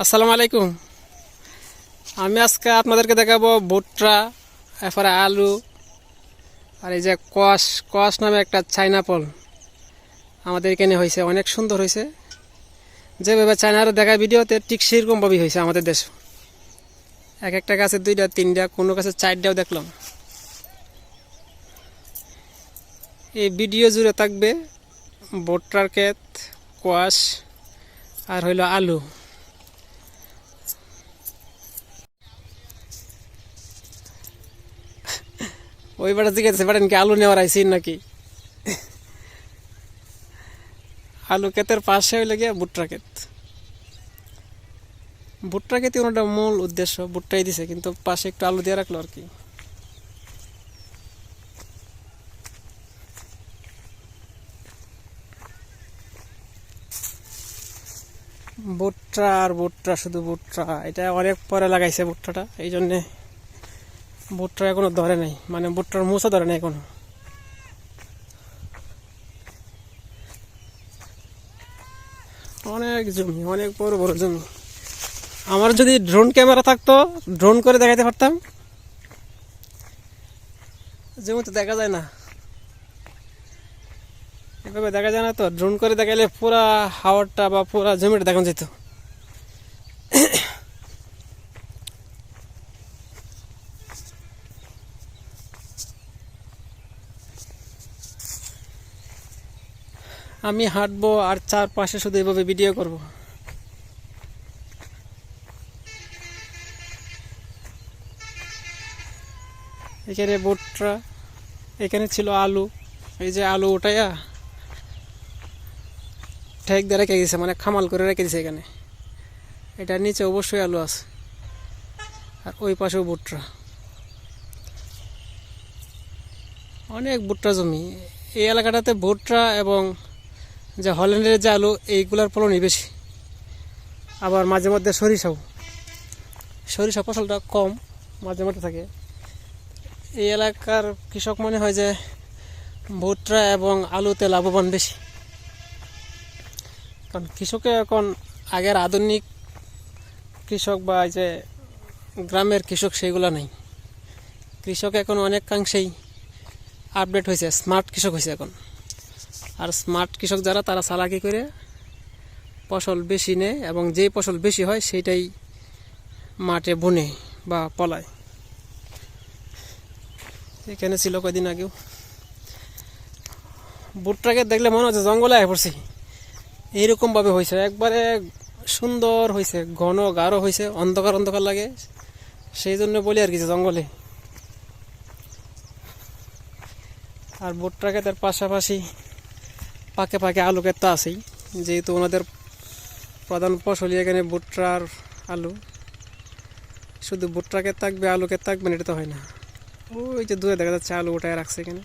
আসসালামু আলাইকুম। আমি আজকে আপনাদেরকে দেখাবো ভুট্টা, এরপরে আলু আর এই যে কোয়াশ কোয়াশ নামে একটা চাইনা ফল আমাদের এখানে হয়েছে, অনেক সুন্দর হয়েছে। যেভাবে চায়নার দেখা ভিডিওতে ঠিক সেরকমভাবেই হয়েছে আমাদের দেশে। এক একটা গাছে 2টা 3টা, কোনো গাছে 4টাও দেখলাম। এই ভিডিও জুড়ে থাকবে ভুট্টার ক্ষেত, কোয়াশ আর হইল আলু। ওই বেড়া জিজ্ঞেস পারেন কি আলু নেওয়ার আইসিন নাকি? আলু ক্ষেতের পাশে হইলে গিয়ে ভুট্টা ক্ষেত। ভুট্টা ক্ষেতই ওনাটা মূল উদ্দেশ্য, ভুট্টাই দিছে, কিন্তু পাশে একটু আলু দিয়ে রাখলো আর কি। ভুট্টা আর ভুট্টা, শুধু ভুট্টা। এটা অনেক পরে লাগাইছে ভুট্টাটা, এই জন্যে ভুট্টা এখনো ধরে নাই, মানে ভুট্টার মোচা ধরে নাই এখনো। অনেক জমি, অনেক বড় বড় জমি। আমার যদি ড্রোন ক্যামেরা থাকতো, ড্রোন করে দেখাতে পারতাম। জমি তো দেখা যায় না, এভাবে দেখা যায় না তো। ড্রোন করে দেখাইলে পুরা হাওয়ারটা বা পুরা জমিটা দেখানো যেত। আমি হাঁটবো আর চারপাশে শুধু এভাবে ভিডিও করব। এখানে ভুট্টা, এখানে ছিল আলু। এই যে আলু উঠাইয়া ঠেক দিয়ে রেখে গেছে, মানে খামাল করে রেখে দিছে এখানে। এটার নিচে অবশ্যই আলু আছে, আর ওই পাশেও ভুট্টা। অনেক ভুট্টা জমি এই এলাকাটাতে। ভুট্টা এবং যে হল্যান্ডের যে আলু, এইগুলার ফলনই বেশি। আবার মাঝে মধ্যে সরিষা ফসলটা কম মাঝে মধ্যে থাকে। এই এলাকার কৃষক মনে হয় যে ভুট্টা এবং আলুতে লাভবান বেশি, কারণ কৃষকে এখন আগের আধুনিক কৃষক বা এই যে গ্রামের কৃষক সেইগুলো নেই। কৃষক এখন অনেকাংশেই আপডেট হয়েছে, স্মার্ট কৃষক হয়েছে এখন। আর স্মার্ট কৃষক যারা, তারা চালাকি করে ফসল বেশি নেয়, এবং যেই ফসল বেশি হয় সেইটাই মাঠে বুনে বা পলায়। এখানে ছিল কয়দিন আগেও। ভুট্টাকে দেখলে মনে হচ্ছে জঙ্গলে আয় পড়ছি, এইরকমভাবে হয়েছে। একবারে সুন্দর হয়েছে, ঘন গাঢ় হয়েছে, অন্ধকার অন্ধকার লাগে, সেই জন্য বলি আর কিছু জঙ্গলে। আর ভুট্টা ক্ষেতের পাশাপাশি পাকে পাকে আলু ক্ষেত তো আছেই, যেহেতু ওনাদের প্রধান ফসলই এখানে ভুট্টা আর আলু। শুধু ভুট্টা ক্ষেত থাকবে আলু ক্ষেত থাকবে না, এটা তো হয় না। ওই যে দূরে দেখা যাচ্ছে আলু উঠায় রাখছে এখানে।